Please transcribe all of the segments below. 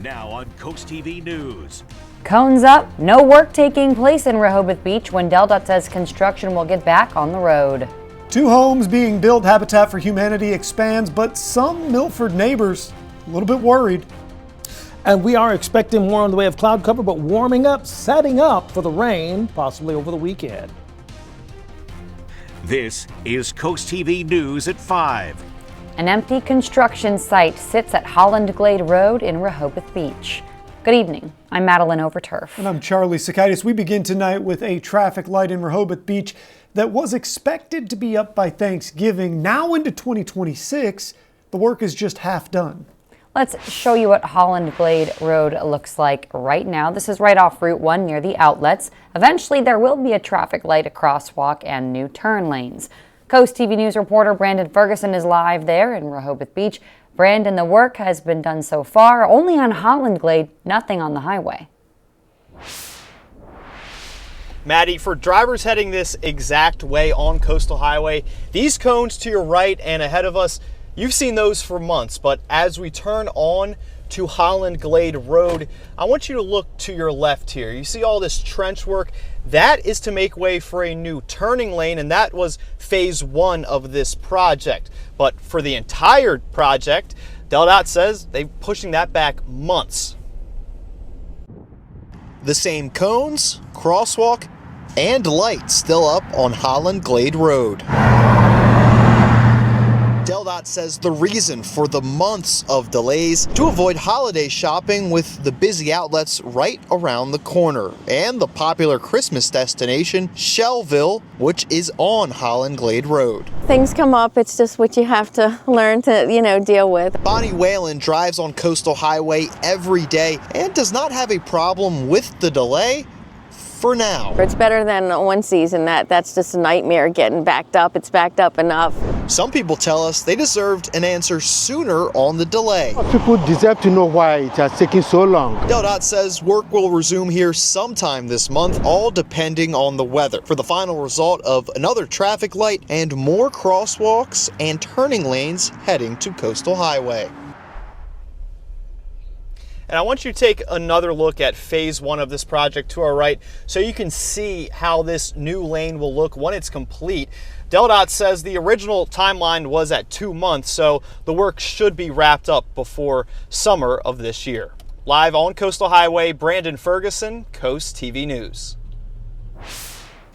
Now on CoastTV News. Cones up, no work taking place in Rehoboth Beach when DelDOT says construction will get back on the road. 2 homes being built, Habitat for Humanity expands, but some Milford neighbors a little bit worried. And we are expecting more in the way of cloud cover, but warming up, setting up for the rain, possibly over the weekend. This is CoastTV News at 5. An empty construction site sits at Holland Glade Road in Rehoboth Beach. Good evening. I'm Madeline Overturf. And I'm Charlie Sakaitis. We begin tonight with a traffic light in Rehoboth Beach that was expected to be up by Thanksgiving. Now into 2026, the work is just half done. Let's show you what Holland Glade Road looks like right now. This is right off Route 1 near the outlets. Eventually, there will be a traffic light, a crosswalk, and new turn lanes. CoastTV News reporter Brandon Ferguson is live there in Rehoboth Beach. Brandon, the work has been done so far, only on Holland Glade, nothing on the highway. Maddie, for drivers heading this exact way on Coastal Highway, these cones to your right and ahead of us, you've seen those for months, but as we turn on to Holland Glade Road, I want you to look to your left here. You see all this trench work? That is to make way for a new turning lane, and that was phase 1 of this project. But for the entire project, DelDOT says they're pushing that back months. The same cones, crosswalk, and lights still up on Holland Glade Road. DelDOT says the reason for the months of delays to avoid holiday shopping with the busy outlets right around the corner and the popular Christmas destination, Shellville, which is on Holland Glade Road. Things come up, it's just what you have to learn to, deal with. Bonnie Whalen drives on Coastal Highway every day and does not have a problem with the delay. For now. It's better than one season. That's just a nightmare getting backed up. It's backed up enough. Some people tell us they deserved an answer sooner on the delay. People deserve to know why it has taken so long. DelDOT says work will resume here sometime this month, all depending on the weather, for the final result of another traffic light and more crosswalks and turning lanes heading to Coastal Highway. And I want you to take another look at phase 1 of this project to our right so you can see how this new lane will look when it's complete. DelDOT says the original timeline was at 2 months, so the work should be wrapped up before summer of this year. Live on Coastal Highway, Brandon Ferguson, CoastTV News.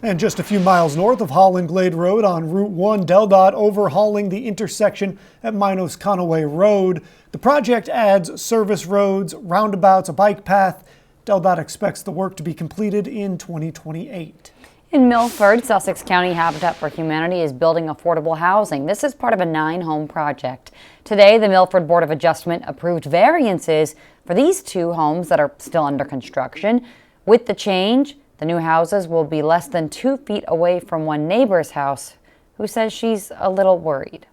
And just a few miles north of Holland Glade Road on Route 1, DelDOT overhauling the intersection at Minos Conaway Road. The project adds service roads, roundabouts, a bike path. DelDOT expects the work to be completed in 2028. In Milford, Sussex County Habitat for Humanity is building affordable housing. This is part of a 9-home project. Today, the Milford Board of Adjustment approved variances for these 2 homes that are still under construction. With the change, the new houses will be less than 2 feet away from one neighbor's house, who says she's a little worried.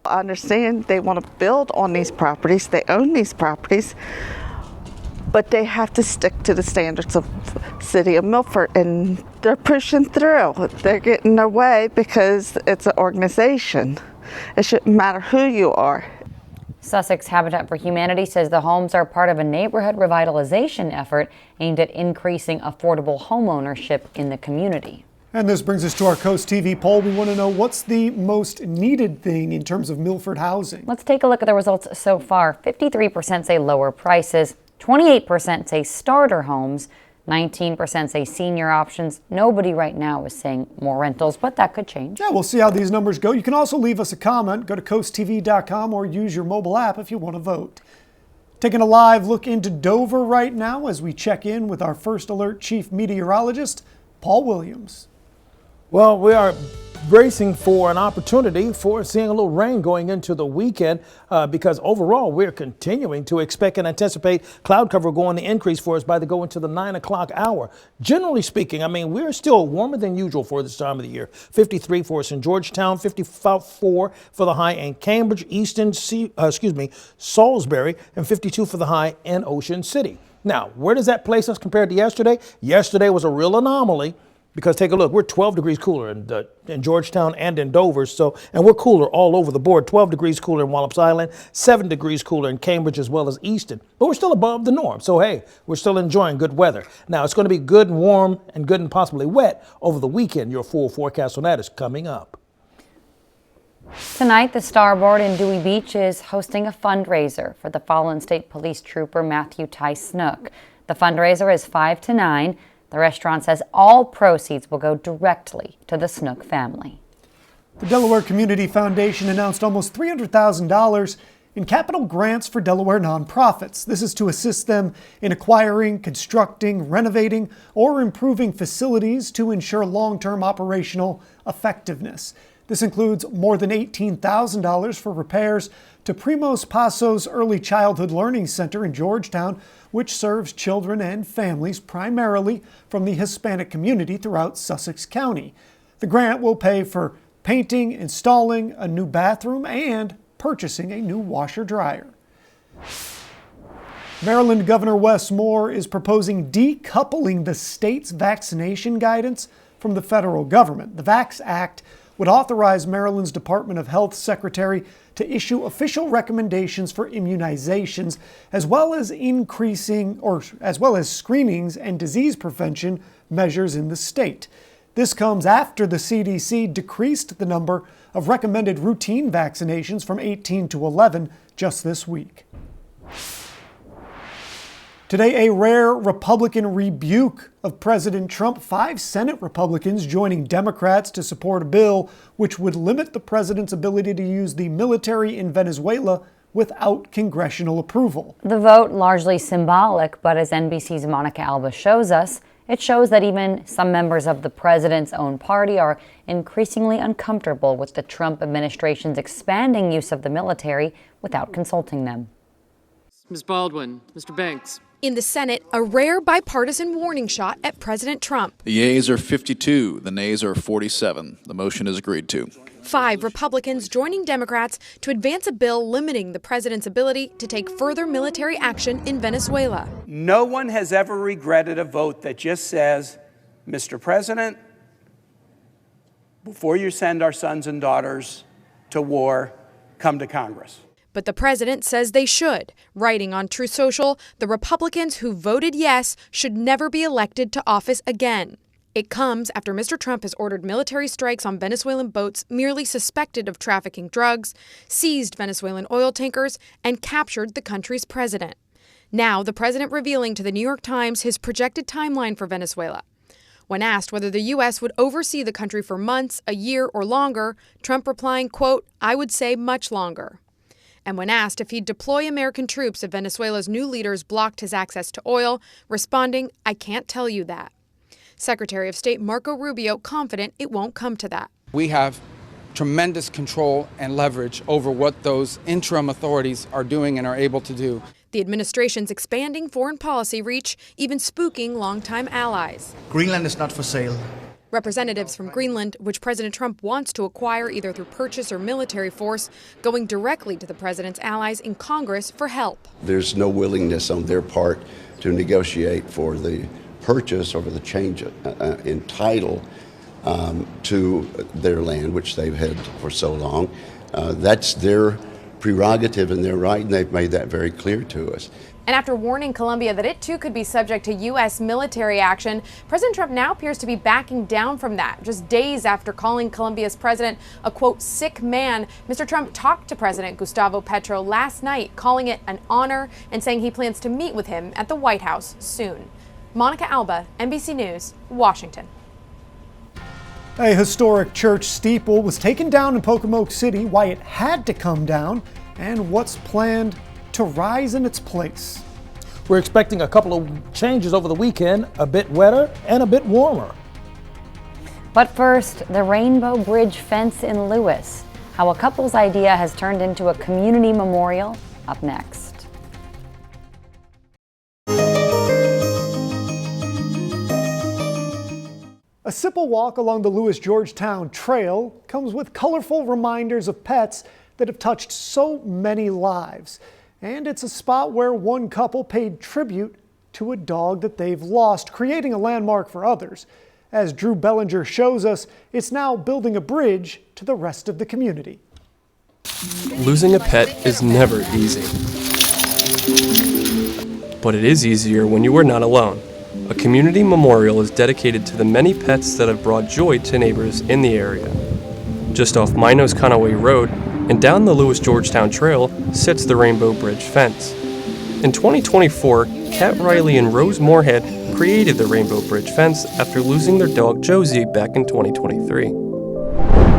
I understand they want to build on these properties, they own these properties, but they have to stick to the standards of City of Milford, and they're pushing through. They're getting their way because it's an organization. It shouldn't matter who you are. Sussex Habitat for Humanity says the homes are part of a neighborhood revitalization effort aimed at increasing affordable homeownership in the community. And this brings us to our CoastTV poll. We want to know what's the most needed thing in terms of Milford housing. Let's take a look at the results so far. 53% say lower prices, 28% say starter homes, 19% say senior options. Nobody right now is saying more rentals, but that could change. Yeah, we'll see how these numbers go. You can also leave us a comment. Go to coasttv.com or use your mobile app if you want to vote. Taking a live look into Dover right now as we check in with our First Alert Chief Meteorologist, Paul Williams. Well, we are bracing for an opportunity for seeing a little rain going into the weekend because overall we're continuing to expect and anticipate cloud cover going to increase for us by the go into the 9 o'clock hour. Generally speaking, I mean, we're still warmer than usual for this time of the year. 53 for us in Georgetown, 54 for the high in Cambridge, Easton, Salisbury, and 52 for the high in Ocean City. Now, where does that place us compared to yesterday? Yesterday was a real anomaly. Because take a look, we're 12 degrees cooler in Georgetown and in Dover, and we're cooler all over the board. 12 degrees cooler in Wallops Island, 7 degrees cooler in Cambridge as well as Easton. But we're still above the norm, so hey, we're still enjoying good weather. Now, it's going to be good and warm and good and possibly wet over the weekend. Your full forecast on that is coming up. Tonight, the Starboard in Dewey Beach is hosting a fundraiser for the fallen state police trooper Matthew Ty Snook. The fundraiser is 5 to 9. The restaurant says all proceeds will go directly to the Snook family. The Delaware Community Foundation announced almost $300,000 in capital grants for Delaware nonprofits. This is to assist them in acquiring, constructing, renovating, or improving facilities to ensure long-term operational effectiveness. This includes more than $18,000 for repairs to Primos Passos Early Childhood Learning Center in Georgetown, which serves children and families primarily from the Hispanic community throughout Sussex County. The grant will pay for painting, installing a new bathroom, and purchasing a new washer-dryer. Maryland Governor Wes Moore is proposing decoupling the state's vaccination guidance from the federal government. The VAX Act would authorize Maryland's Department of Health Secretary to issue official recommendations for immunizations, as well as screenings and disease prevention measures in the state. This comes after the CDC decreased the number of recommended routine vaccinations from 18 to 11 just this week. Today, a rare Republican rebuke of President Trump. 5 Senate Republicans joining Democrats to support a bill which would limit the president's ability to use the military in Venezuela without congressional approval. The vote largely symbolic, but as NBC's Monica Alba shows us, it shows that even some members of the president's own party are increasingly uncomfortable with the Trump administration's expanding use of the military without consulting them. Ms. Baldwin, Mr. Banks. In the Senate, a rare bipartisan warning shot at President Trump. The yeas are 52, the nays are 47. The motion is agreed to. 5 Republicans joining Democrats to advance a bill limiting the president's ability to take further military action in Venezuela. No one has ever regretted a vote that just says, Mr. President, before you send our sons and daughters to war, come to Congress. But the president says they should. Writing on Truth Social, the Republicans who voted yes should never be elected to office again. It comes after Mr. Trump has ordered military strikes on Venezuelan boats merely suspected of trafficking drugs, seized Venezuelan oil tankers, and captured the country's president. Now, the president revealing to the New York Times his projected timeline for Venezuela. When asked whether the U.S. would oversee the country for months, a year, or longer, Trump replying, quote, "I would say much longer." And when asked if he'd deploy American troops if Venezuela's new leaders blocked his access to oil, responding, "I can't tell you that." Secretary of State Marco Rubio confident it won't come to that. We have tremendous control and leverage over what those interim authorities are doing and are able to do. The administration's expanding foreign policy reach, even spooking longtime allies. Greenland is not for sale. Representatives from Greenland, which President Trump wants to acquire either through purchase or military force, going directly to the president's allies in Congress for help. There's no willingness on their part to negotiate for the purchase or the change in title to their land, which they've had for so long. That's their prerogative and their right, and they've made that very clear to us. And after warning Colombia that it too could be subject to U.S. military action, President Trump now appears to be backing down from that. Just days after calling Colombia's president a, quote, sick man, Mr. Trump talked to President Gustavo Petro last night, calling it an honor and saying he plans to meet with him at the White House soon. Monica Alba, NBC News, Washington. A historic church steeple was taken down in Pocomoke City, why it had to come down, and what's planned to rise in its place. We're expecting a couple of changes over the weekend, a bit wetter and a bit warmer. But first, the Rainbow Bridge fence in Lewis. How a couple's idea has turned into a community memorial, up next. A simple walk along the Lewis-Georgetown Trail comes with colorful reminders of pets that have touched so many lives. And it's a spot where one couple paid tribute to a dog that they've lost, creating a landmark for others. As Drew Bellinger shows us, it's now building a bridge to the rest of the community. Losing a pet is never easy. But it is easier when you are not alone. A community memorial is dedicated to the many pets that have brought joy to neighbors in the area. Just off Minos-Conaway Road and down the Lewis-Georgetown Trail sits the Rainbow Bridge fence. In 2024, Kat Riley and Rose Moorhead created the Rainbow Bridge fence after losing their dog Josie back in 2023.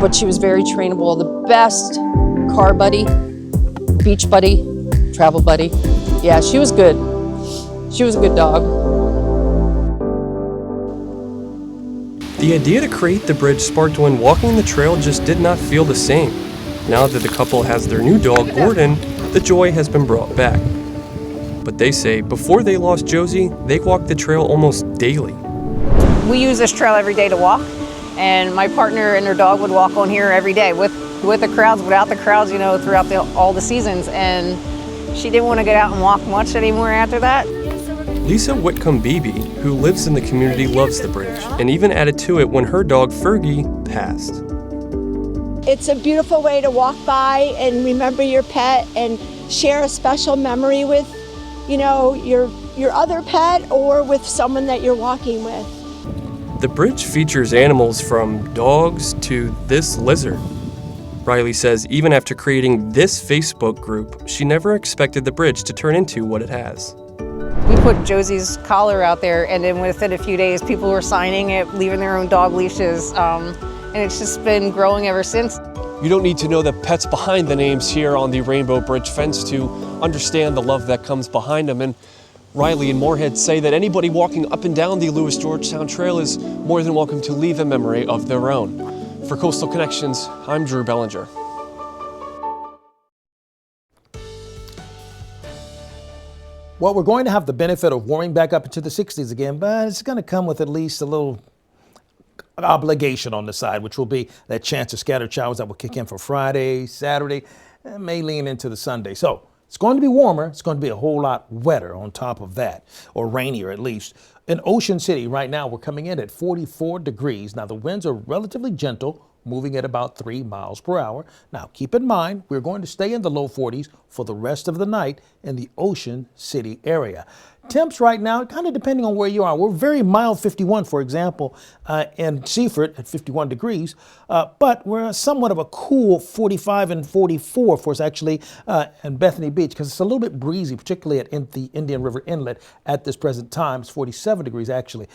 But she was very trainable, the best car buddy, beach buddy, travel buddy. Yeah, she was good. She was a good dog. The idea to create the bridge sparked when walking the trail just did not feel the same. Now that the couple has their new dog, Gordon, the joy has been brought back. But they say before they lost Josie, they walked the trail almost daily. We use this trail every day to walk, and my partner and her dog would walk on here every day with the crowds, without the crowds, you know, throughout all the seasons. And she didn't want to get out and walk much anymore after that. Lisa Whitcomb-Beebe, who lives in the community, loves the bridge and even added to it when her dog Fergie passed. It's a beautiful way to walk by and remember your pet and share a special memory with, you know, your other pet or with someone that you're walking with. The bridge features animals from dogs to this lizard. Riley says even after creating this Facebook group, she never expected the bridge to turn into what it has. We put Josie's collar out there, and then within a few days, people were signing it, leaving their own dog leashes, and it's just been growing ever since. You don't need to know the pets behind the names here on the Rainbow Bridge fence to understand the love that comes behind them. And Riley and Moorhead say that anybody walking up and down the Lewis-Georgetown Trail is more than welcome to leave a memory of their own. For Coastal Connections, I'm Drew Bellinger. Well, we're going to have the benefit of warming back up into the 60s again, but it's going to come with at least a little obligation on the side, which will be that chance of scattered showers that will kick in for Friday, Saturday, and may lean into the Sunday. So it's going to be warmer. It's going to be a whole lot wetter on top of that, or rainier at least. In Ocean City right now, we're coming in at 44 degrees. Now, the winds are relatively gentle, moving at about 3 miles per hour. Now, keep in mind, we're going to stay in the low 40s for the rest of the night in the Ocean City area. Temps right now, kind of depending on where you are. We're very mild 51, for example, in Seaford at 51 degrees, but we're somewhat of a cool 45 and 44 for us actually in Bethany Beach, because it's a little bit breezy, particularly at the Indian River Inlet at this present time. It's 47 degrees actually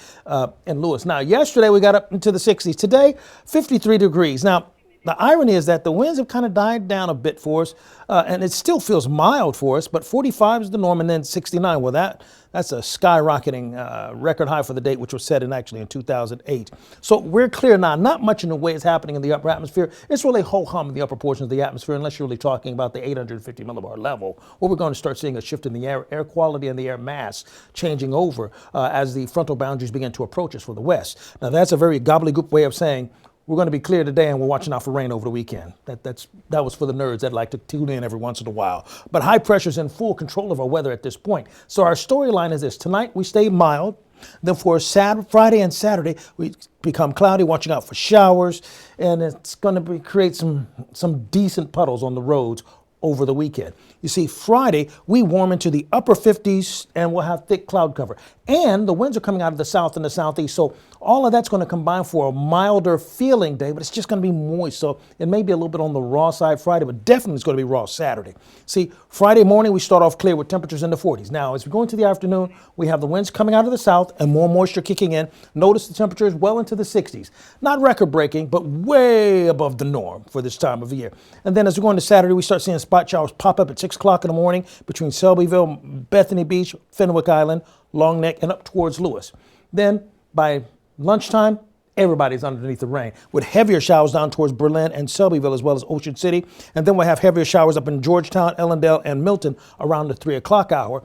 in Lewis. Now, yesterday we got up into the 60s. Today, 53 degrees. Now, the irony is that the winds have kind of died down a bit for us, and it still feels mild for us, but 45 is the norm, and then 69. Well, that's a skyrocketing record high for the date, which was set in 2008. So we're clear now. Not much in the way is happening in the upper atmosphere. It's really ho-hum in the upper portions of the atmosphere, unless you're really talking about the 850 millibar level, where we're going to start seeing a shift in the air quality and the air mass changing over as the frontal boundaries begin to approach us for the west. Now, that's a very gobbledygook way of saying we're going to be clear today and we're watching out for rain over the weekend. That was for the nerds that like to tune in every once in a while. But high pressure's in full control of our weather at this point. So our storyline is this. Tonight we stay mild. Then for Friday and Saturday, we become cloudy, watching out for showers. And it's going to create some decent puddles on the roads over the weekend. You see, Friday, we warm into the upper 50s and we'll have thick cloud cover. And the winds are coming out of the south and the southeast. So all of that's going to combine for a milder feeling day, but it's just going to be moist. So it may be a little bit on the raw side Friday, but definitely it's going to be raw Saturday. See, Friday morning, we start off clear with temperatures in the 40s. Now, as we go into the afternoon, we have the winds coming out of the south and more moisture kicking in. Notice the temperature is well into the 60s. Not record breaking, but way above the norm for this time of year. And then as we go into Saturday, we start seeing spot showers pop up at 6 o'clock in the morning between Selbyville, Bethany Beach, Fenwick Island, Long Neck, and up towards Lewis. Then by lunchtime, everybody's underneath the rain with heavier showers down towards Berlin and Selbyville as well as Ocean City. And then we'll have heavier showers up in Georgetown, Ellendale, and Milton around the 3 o'clock hour.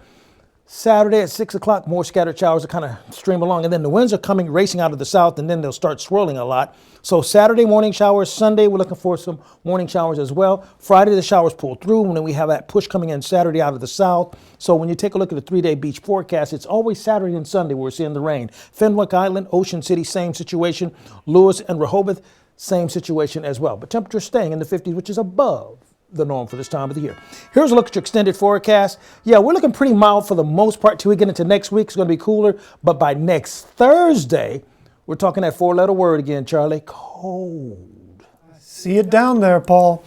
Saturday at 6 o'clock, more scattered showers that kind of stream along. And then the winds are coming racing out of the south, and then they'll start swirling a lot. So Saturday, morning showers. Sunday, we're looking for some morning showers as well. Friday, the showers pull through, and then we have that push coming in Saturday out of the south. So when you take a look at the 3-day beach forecast, it's always Saturday and Sunday where we're seeing the rain. Fenwick Island, Ocean City, same situation. Lewis and Rehoboth, same situation as well. But temperatures staying in the 50s, which is above the norm for this time of the year. Here's a look at your extended forecast. Yeah, we're looking pretty mild for the most part till we get into next week. It's going to be cooler, but by next Thursday, we're talking that 4-letter word again, Charlie. Cold. See it down there, Paul.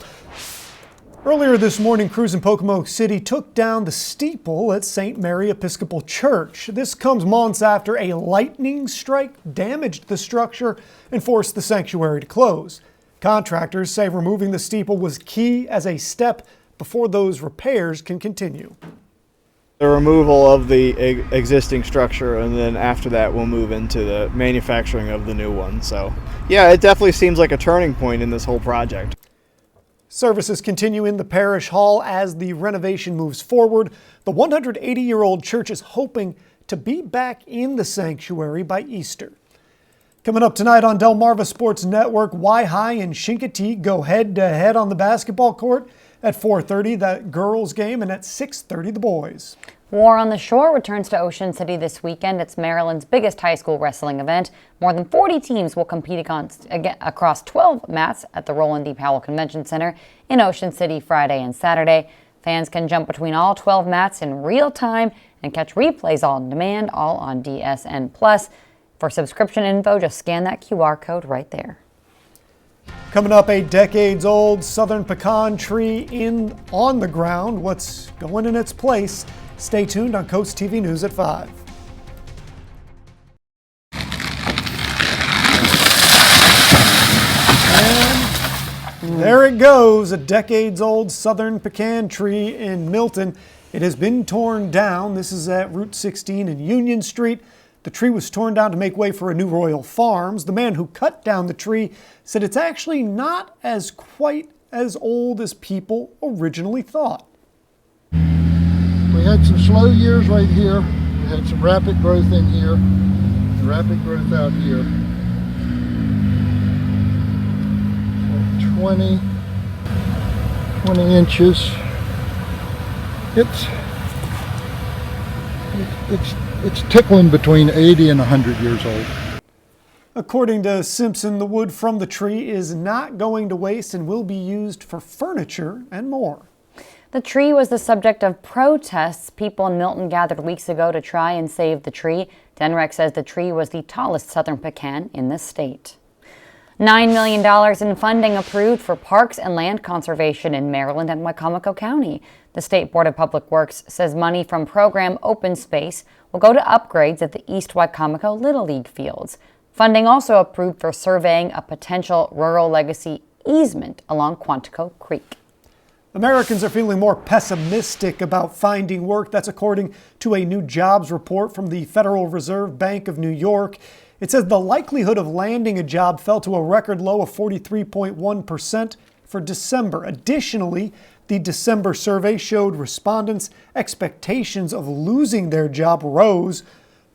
Earlier this morning, crews in Pocomoke City took down the steeple at St. Mary Episcopal Church. This comes months after a lightning strike damaged the structure and forced the sanctuary to close. Contractors say removing the steeple was key as a step before those repairs can continue. The removal of the existing structure, and then after that we'll move into the manufacturing of the new one. So yeah, it definitely seems like a turning point in this whole project. Services continue in the parish hall as the renovation moves forward. The 180-year-old church is hoping to be back in the sanctuary by Easter. Coming up tonight on Delmarva Sports Network, Y-High and Chincoteague go head-to-head on the basketball court. At 4:30, the girls game, and at 6:30, the boys. War on the Shore returns to Ocean City this weekend. It's Maryland's biggest high school wrestling event. More than 40 teams will compete across 12 mats at the Roland D. Powell Convention Center in Ocean City Friday and Saturday. Fans can jump between all 12 mats in real time and catch replays on demand, all on DSN+. For subscription info, just scan that QR code right there. Coming up, a decades-old southern pecan tree on the ground. What's going in its place? Stay tuned on CoastTV News at 5. And there it goes, a decades-old southern pecan tree in Milton. It has been torn down. This is at Route 16 and Union Street. The tree was torn down to make way for a new Royal Farms. The man who cut down the tree said it's actually not quite as old as people originally thought. We had some slow years right here. We had some rapid growth in here, rapid growth out here. So 20 inches. It's tickling between 80 and 100 years old. According to Simpson, the wood from the tree is not going to waste and will be used for furniture and more. The tree was the subject of protests. People in Milton gathered weeks ago to try and save the tree. DNREC says the tree was the tallest southern pecan in the state. $9 million in funding approved for parks and land conservation in Maryland and Pocomoke County. The State Board of Public Works says money from program Open Space will go to upgrades at the East Pocomoke Little League fields. Funding also approved for surveying a potential rural legacy easement along Quantico Creek. Americans are feeling more pessimistic about finding work. That's according to a new jobs report from the Federal Reserve Bank of New York. It says the likelihood of landing a job fell to a record low of 43.1% for December. Additionally, the December survey showed respondents' expectations of losing their job rose.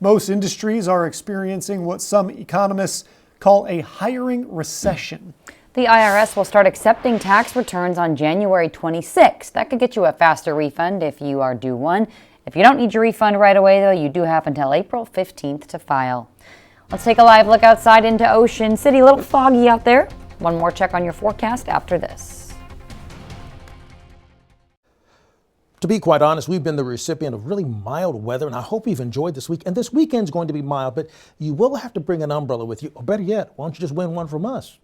Most industries are experiencing what some economists call a hiring recession. The IRS will start accepting tax returns on January 26th. That could get you a faster refund if you are due one. If you don't need your refund right away, though, you do have until April 15th to file. Let's take a live look outside into Ocean City. A little foggy out there. One more check on your forecast after this. To be quite honest, we've been the recipient of really mild weather, and I hope you've enjoyed this week. And this weekend's going to be mild, but you will have to bring an umbrella with you. Or better yet, why don't you just win one from us?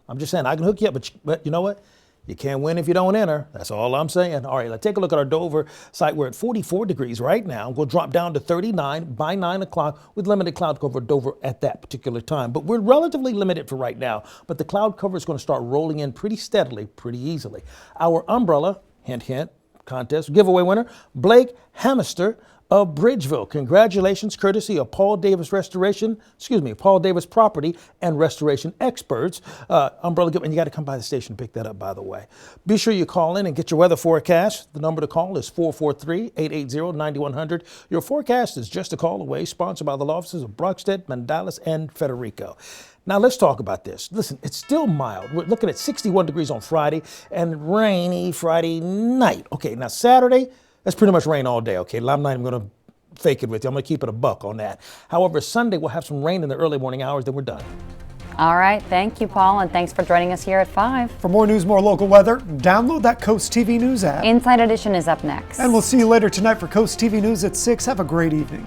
I'm just saying, I can hook you up, but you know what? You can't win if you don't enter. That's all I'm saying. All right, let's take a look at our Dover site. We're at 44 degrees right now. We'll drop down to 39 by 9 o'clock with limited cloud cover at Dover at that particular time. But we're relatively limited for right now. But the cloud cover is going to start rolling in pretty steadily, pretty easily. Our umbrella, hint, hint, contest giveaway winner, Blake Hamister of Bridgeville. Congratulations, courtesy of Paul Davis Paul Davis Property and Restoration Experts. Umbrella Gift, and you got to come by the station to pick that up, by the way. Be sure you call in and get your weather forecast. The number to call is 443-880-9100. Your forecast is just a call away, sponsored by the law offices of Brockstead, Mandalis, and Federico. Now let's talk about this. Listen, it's still mild. We're looking at 61 degrees on Friday and rainy Friday night. Okay, now Saturday, that's pretty much rain all day, okay? I'm not even going to fake it with you. I'm going to keep it a buck on that. However, Sunday we'll have some rain in the early morning hours, then we're done. All right, thank you, Paul, and thanks for joining us here at 5. For more news, more local weather, download that Coast TV News app. Inside Edition is up next. And we'll see you later tonight for Coast TV News at 6. Have a great evening.